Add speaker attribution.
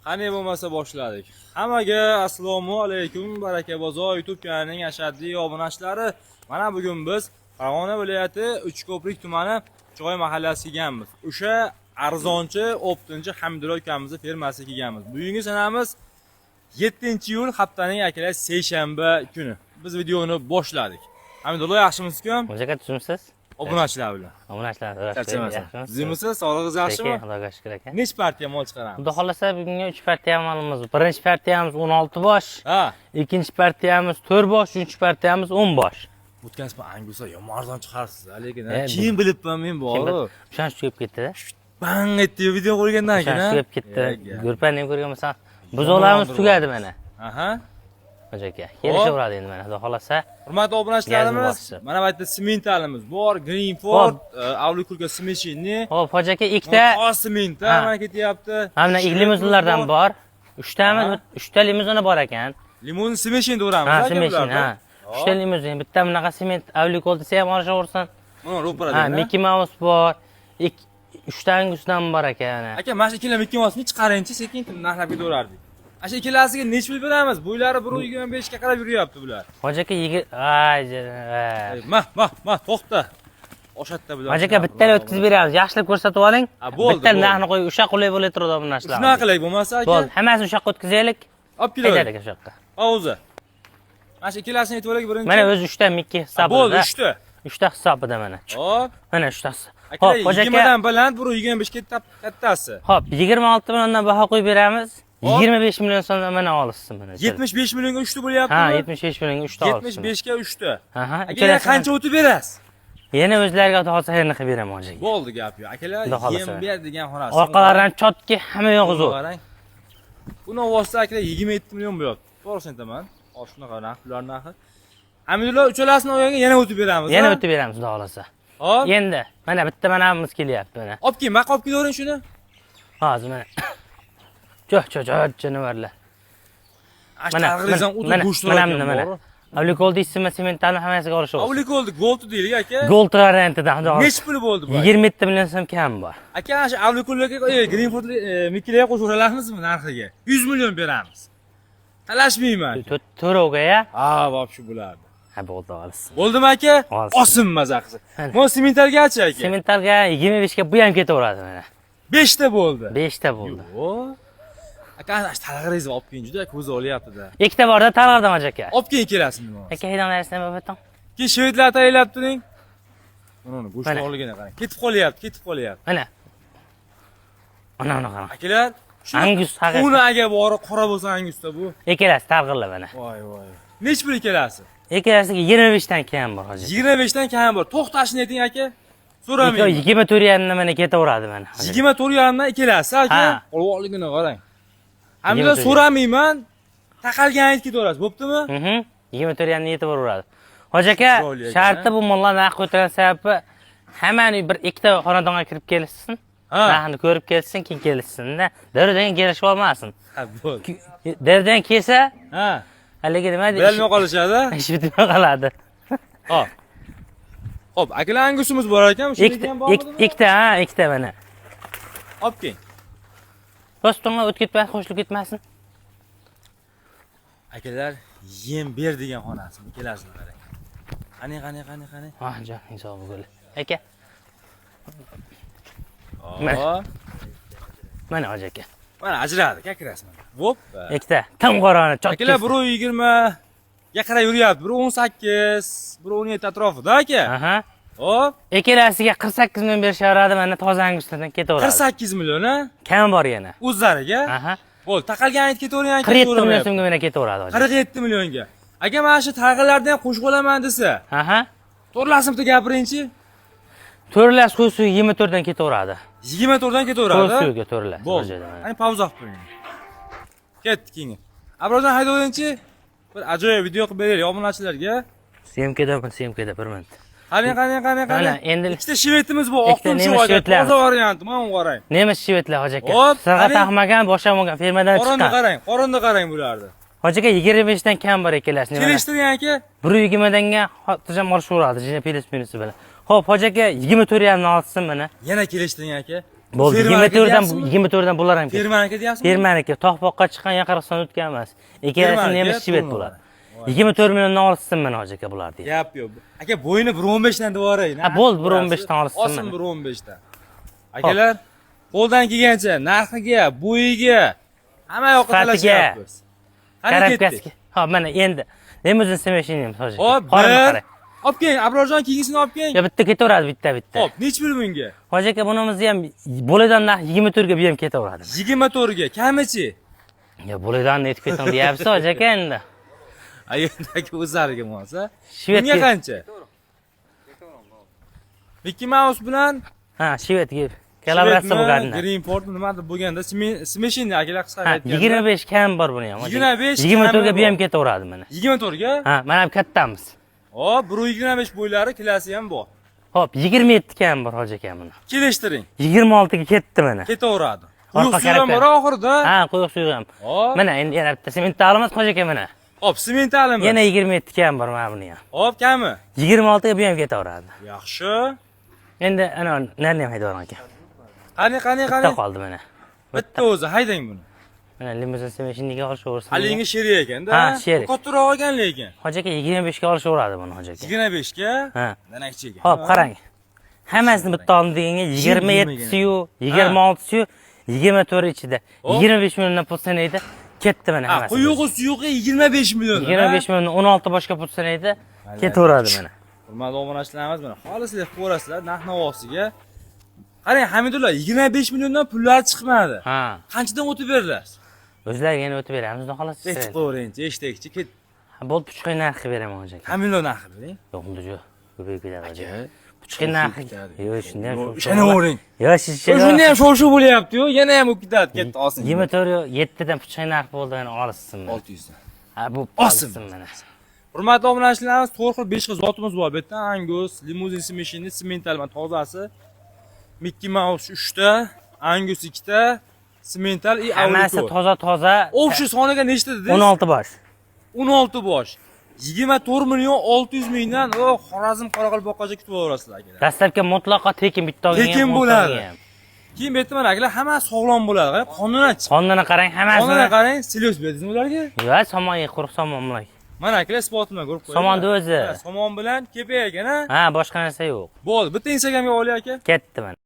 Speaker 1: Qani bo'lmasa boshladik. Hammaga assalomu alaykum, baraka bozor YouTube kanalining ashaddiy obunachilari. Mana bugun biz Farg'ona viloyati Uchko'prik tumani Cho'y mahallasiga kelganmiz. O'sha arzonchi optinchi Hamdulla akamizni fermasiga kelganmiz. Bugungi sanamiz 7-iyul haftaning akalar seshanba kuni. Biz videoni boshladik. Hamdulla, yaxshimisiz-ku?
Speaker 2: O'zaka tushunsiz?
Speaker 1: Obunachilar bilan.
Speaker 2: Obunachilar,
Speaker 1: yaxshimisiz? Sizmisiz? Sog'lig'ingiz yaxshimi?
Speaker 2: Xudoga shukr aka.
Speaker 1: Nech partiya mol chiqaramiz?
Speaker 2: Xudo xolasa bugunga 3 partiya amalimiz. Birinchi partiyamiz 16 bosh.
Speaker 1: Ha.
Speaker 2: Ikkinchi partiyamiz 4 bosh, uchinchi partiyamiz 10 bosh.
Speaker 1: O'tgan safar Angusa yomon arzon chiqarsiz, lekin keyin bilibman men bu.
Speaker 2: O'shancha tugab ketdi-da.
Speaker 1: Bang etdi video qo'ygandan keyin.
Speaker 2: O'shancha tugab ketdi. Go'rpanni ham ko'rganmisan. Buzoqlarimiz tugadi mana.
Speaker 1: Aha.
Speaker 2: Aka, kelishaveradi endi mana, xudo xolasa.
Speaker 1: Hurmatli obunachilarimiz, mana bu yerda sementalimiz bor, Greenford, Avlikulka Smeshini.
Speaker 2: Hop, aka, ikkita
Speaker 1: sementa mana ketyapti.
Speaker 2: Mana limuzinlardan bor. 3 tami, 3 ta limuzini bor ekan.
Speaker 1: Limuzin Smeshin deyveramiz,
Speaker 2: ha, Smeshin, ha. 3 ta limuzin, bitta bunaqa sement Avlikol desa ham olishaversin.
Speaker 1: Mana ro'parada.
Speaker 2: Ha, Mickey Mouse bor. 3 ta angusdan bor ekan.
Speaker 1: Aka, mana shu ikkala Mickey Mouse'ni chiqaringchi, sekin narxlab ketaverardik. Asha ikkalasiga nech pul beramiz? Buylari 1.25 ga qarab yuryapti bular.
Speaker 2: Hoji aka,
Speaker 1: to'xta. O'shatda bular.
Speaker 2: Hoji aka, bittani o'tkazib beramiz. Yaxshilab ko'rsatib oling. Bitta narxni qo'yib, o'sha qulay bo'la turadi bu narsalar.
Speaker 1: Shunaqa qilay bo'lmasa aka.
Speaker 2: Bo'ldi, hammasini o'sha yoqqa o'tkazaylik.
Speaker 1: Olib kelaylik.
Speaker 2: Aytadi aka, o'sha yoqqa.
Speaker 1: O'zi. Mana shu ikkalasini aytib olaylik birinchi.
Speaker 2: Mana o'zi 3 ta Mickey hisobida.
Speaker 1: Bo'ldi, 3 ta.
Speaker 2: 3 ta hisobida mana.
Speaker 1: Hop.
Speaker 2: Mana 3 tasi.
Speaker 1: Hop, hoji aka. 20 dan baland, 1.25 ga kattasi.
Speaker 2: Hop, 26 milliondan baho qo'yib beramiz. 25 million so'mdan mana olishsin mana.
Speaker 1: 75 millionga 3 ta bo'lyaptimi?
Speaker 2: Ha, 75 millionga 3 ta olishsin.
Speaker 1: 75 ga 3 ta.
Speaker 2: Aha.
Speaker 1: Akalar qancha o'tib berasiz?
Speaker 2: Yana o'zlariga xudo xolasa xayrni qilib beraman hoji.
Speaker 1: Bo'ldi gap yo'q. Akalar, yem ber degan xonasi.
Speaker 2: Orqalaridan chotki hamma yo'q zo'r.
Speaker 1: Buni ovozda akalar 27 million bo'lyapti. To'g'risini aytaman. Shunaqa narx, ular narxi. Hamdulillah, uchalasini olganga yana o'tib beramiz.
Speaker 2: Yana o'tib beramiz, xudo xolasa.
Speaker 1: Hop.
Speaker 2: Endi mana bitta manamiz kelyapti mana.
Speaker 1: Olib kel, maq olib kelavering shuni.
Speaker 2: Hozir mana. Jonivorlar.
Speaker 1: Mana
Speaker 2: mana. Avlikol deysizmi, sementlarni hammasiga olishaversin.
Speaker 1: Avlikol gold deylik aka.
Speaker 2: Gold variantidan.
Speaker 1: Nech puli bo'ldi bu?
Speaker 2: 27 million so'm kam bor.
Speaker 1: Aka, ana shu Avlikolga Greenford Mickey'ga qo'shib olamizmi narxiga? 100 million beramiz. Talashmayman.
Speaker 2: To'rovga-ya?
Speaker 1: Ha, vobshu bo'lardi.
Speaker 2: Ha, bo'ldi, olasiz.
Speaker 1: Bo'ldimi aka? Osim maza qilsa. Mo sementalgachi aka.
Speaker 2: Sementalga 25 ga bu ham ketaveradi mana.
Speaker 1: 5 ta bo'ldi.
Speaker 2: 5 ta bo'ldi.
Speaker 1: Aka, talag'ingizni olib keling, juda ko'z olyapti-da.
Speaker 2: Ikkita borda talag'irdim aka.
Speaker 1: Olib keling kelasizmi?
Speaker 2: Aka, haydonlaringizdan bo'patan.
Speaker 1: Keyin shvedlar tayyorlab turing. Mana go'shtliligini qarang. Ketib qolyapti.
Speaker 2: Mana. Ana qarang.
Speaker 1: Akalar,
Speaker 2: Angus haqiqat.
Speaker 1: Uni agar bori qora bo'lsa Angusda bu.
Speaker 2: Ikkalasi talg'irlar mana.
Speaker 1: Voy. Nech pul ikkalasi?
Speaker 2: Ikkalasiga 25 dan kam bor hozir.
Speaker 1: 25 dan kam bor. To'xtashni ayting aka. So'ramayman.
Speaker 2: 24 yarimdan mana ketaveradi mana.
Speaker 1: 24 yarimdan ikkalasi aka. Qo'lvoqligini qarang. Hamda so'ramayman. Taqalgan aytib ketaverasiz, bo'ptimi?
Speaker 2: 24 yarimdan yetib boraveradi. Hoji aka, sharti bu mollar narx ko'targan sababi hammani bir ikkita xonadonga kirib kelishsin. Narxni ko'rib kelsin, keyin kelishsin-da. Daradan kelishib olmasin.
Speaker 1: Ha, bo'ldi.
Speaker 2: Daradan kelsa,
Speaker 1: ha.
Speaker 2: Haligi nima deydi?
Speaker 1: Bilmay qolishadi.
Speaker 2: Ish bitmay qoladi.
Speaker 1: Hop, akalar angusimiz bor ekan, shunday ham bormi?
Speaker 2: Ikkita mana.
Speaker 1: Olib keling.
Speaker 2: Postonga o'tib ketmay, qo'shilib ketmasin.
Speaker 1: Akalar, yem ber degan xonasi, kelasizmi qarang. Qani.
Speaker 2: Ah, joning sog' bo'l. Aka. Mana hoji aka.
Speaker 1: Mana ajradi, kakirasiz mana. Hop.
Speaker 2: Ikkita tam qorani chotki.
Speaker 1: Akalar 1.20 ga qarab yuryapti. 1.18, 1.17 atrofida aka.
Speaker 2: Aha.
Speaker 1: Hop.
Speaker 2: Ikkalasiga 48 million berishaveradi, mana toza anguslardan ketaveradi.
Speaker 1: 48 million a?
Speaker 2: Kam bor yana.
Speaker 1: O'zlariga?
Speaker 2: Aha.
Speaker 1: Bo'ldi, taqalgan aytib ketavering aka.
Speaker 2: 47 million so'mga mana ketaveradi hoji.
Speaker 1: 47 millionga. Aka, mana shu taqillardan ham qo'shib olaman desa.
Speaker 2: Aha.
Speaker 1: To'g'rilasini bitta gapiringchi.
Speaker 2: To'rlas qo'ysuv 24 dan ketaveradi.
Speaker 1: 24 dan ketaveradi.
Speaker 2: Qo'ysuvga to'rlas.
Speaker 1: Bo'ldi. Qani pauza qilib qo'ying. Ketdik keyin. Abrodan haydaverinchi. Bir ajoyib video qilib beraylik obunachilarga.
Speaker 2: Syomkada bir minut.
Speaker 1: Qani.
Speaker 2: Mana endi
Speaker 1: ikkita shvetimiz bor, oqtumchi toza varianti, mana qarang.
Speaker 2: Nemis shvetlar hoji aka. Sirg'a taqmagan, boshamagan fermadan chiqqan.
Speaker 1: Qorinni qarang bularni.
Speaker 2: Hoji aka 25 dan kam bor ikkalasini.
Speaker 1: Kelishtirgan aka.
Speaker 2: 120 danga xotirjam olishaveradi, jina plus minusi bilan. Xo'p, hoji aka 24 yarimdan olsin mana.
Speaker 1: Yana kelishtirgan aka.
Speaker 2: Bo'ldi,
Speaker 1: Firmaniki
Speaker 2: 24 dan bular ham ketdi.
Speaker 1: Firmaniki deyapsizmi?
Speaker 2: Firmaniki tog'boqqa chiqqan Qirg'iziston o'tgan emas. Ikkalasi nemis shved bo'ladi. 24 milliondan olsin mana hoji aka bular deydi.
Speaker 1: Gap yo'q. Aka bo'yini 1.15 dan devorayın.
Speaker 2: Ha, bo'ldi, 1.15 dan olsin
Speaker 1: Olsin
Speaker 2: mana.
Speaker 1: 1.15 dan. Akalar, qo'ldan kelgancha narxiga, bo'yiga hamma yoqqa talashyapmiz. Qani ketdik.
Speaker 2: Karabkasiga. Ha, mana endi limuzin smashinamiz hoji aka.
Speaker 1: Hop,
Speaker 2: qarang.
Speaker 1: olib keling, Abrorjon keyingisini olib keling.
Speaker 2: Ya bitta ketaveradi, bitta.
Speaker 1: Hop, nechi pul bunga?
Speaker 2: Hoji aka bunimizni ham bo'ladan narx 24 ga bu ham ketaveradi.
Speaker 1: 24 ga, kamichi?
Speaker 2: Ya bo'ladan netib keting deyapsiz hoji aka endi.
Speaker 1: Ayondagi o'zlariga bo'lsa.
Speaker 2: Shved
Speaker 1: Bunga qancha? Mickey Mouse bilan
Speaker 2: ha, shvedga kolaboratsiya bo'lganda.
Speaker 1: Greenport nimadir bo'lganda, smashinni akalar qisqa aytganda.
Speaker 2: 25 kam bor buni ham.
Speaker 1: 25
Speaker 2: 24 ga bu ham ketaveradi mana.
Speaker 1: 24 ga?
Speaker 2: Ha, mana bu kattamiz.
Speaker 1: Hop, 1.25 bo'ylari klasi ham bor.
Speaker 2: Hop, 27 kam bor hoji aka buni.
Speaker 1: Kelishtiring.
Speaker 2: 26 ga ketdi mana.
Speaker 1: Ketaveradi.
Speaker 2: Orqa
Speaker 1: Quyuq suv ham bor oxirida.
Speaker 2: Ha, quyuq suv ham.
Speaker 1: Hop.
Speaker 2: Mana endi yana bitta sementalimiz hoji aka mana.
Speaker 1: Hop, sementalimi.
Speaker 2: Yana 27 kam bor mana buni ham.
Speaker 1: Hop, kami?
Speaker 2: 26 ga bu ham ketaveradi.
Speaker 1: Yaxshi.
Speaker 2: Endi ana narni ham haydavering aka.
Speaker 1: Qani.
Speaker 2: Bitta qoldi mana.
Speaker 1: Bitta o'zi haydang buni.
Speaker 2: Mana limuzin smashinniga olishaversin.
Speaker 1: Halingi sherik ekanda.
Speaker 2: Ha, sherik.
Speaker 1: Kattaroq ekan lekin.
Speaker 2: Hoji aka 25 ga olishaveradi buni hoji aka.
Speaker 1: 25 ga?
Speaker 2: Ha.
Speaker 1: Danakchiga.
Speaker 2: Hop, qarang. Hammasini bitta oldim deganga 27 siyu, 26 siyu, 24 ichida 25 milliondan pul sanaydi. Ketdi mana hammasi.
Speaker 1: Quyug'i suyuqi 25 million.
Speaker 2: 25 milliondan 16 boshqa pul sanaydi. Ketaveradi mana.
Speaker 1: Hurmatli obunachilarimiz, mana xolislar ko'rasizlar narx-navosiga. Qarang, Hamidulla 25 milliondan pullari chiqmadi.
Speaker 2: Ha.
Speaker 1: Qanchadan o'tib berdilar?
Speaker 2: O'zlariga yana o'tib beramiz, xudo xohlasa.
Speaker 1: Aytib qo'ying, eshitdikchi, ket.
Speaker 2: Bo'ldi, puchqay narxi beraman hoji aka.
Speaker 1: Hamilo narxi bering.
Speaker 2: Yo'q, unda yo'q. Ko'payib ketadi. Puchqay narxi. Yo'q, shunday ham.
Speaker 1: Ishonavering.
Speaker 2: Yo'q,
Speaker 1: Shunday ham shov-shuv bo'lyapti-yu, yana ham o'tib ketadi. Ketdi, olsin.
Speaker 2: 24 7 dan puchqay narx bo'ldi, mana olsin.
Speaker 1: 600 dan.
Speaker 2: Ha, bu
Speaker 1: Olsin
Speaker 2: mana.
Speaker 1: Hurmatli obunachilarimiz, 4 xil 5 xil zotimiz bor. Bu yerda Angus, limuzin smashinni, semental va tozasi. Mickey Mouse 3 ta, Angus 2 ta, semental i
Speaker 2: Hammasi toza.
Speaker 1: O'sha soniga nechta dedingiz?
Speaker 2: 16 bosh.
Speaker 1: 16 bosh. 24 million 600 mingdan Xorazm Qoraqalpoqqacha kutib olasizlar akalar.
Speaker 2: Dastlabki mutlaqo tekin bittogina.
Speaker 1: Tekin bo'ladi. Keyin bu yerda mana akalar hamma sog'lom bo'ladi. Qonundan chiq.
Speaker 2: Qonunga qarang, hammasini.
Speaker 1: Qonunga qarang, selios berdingizmi ularga?
Speaker 2: Yo'q, somonga quruq somon bilan.
Speaker 1: Mana akalar isbotini ko'rib qo'ying.
Speaker 2: Somonni o'zi.
Speaker 1: Somon bilan kepay ekan, ha?
Speaker 2: Ha, boshqa narsa yo'q.
Speaker 1: Bo'ldi, bitta Instagramga olay aka.
Speaker 2: Ketdi mana.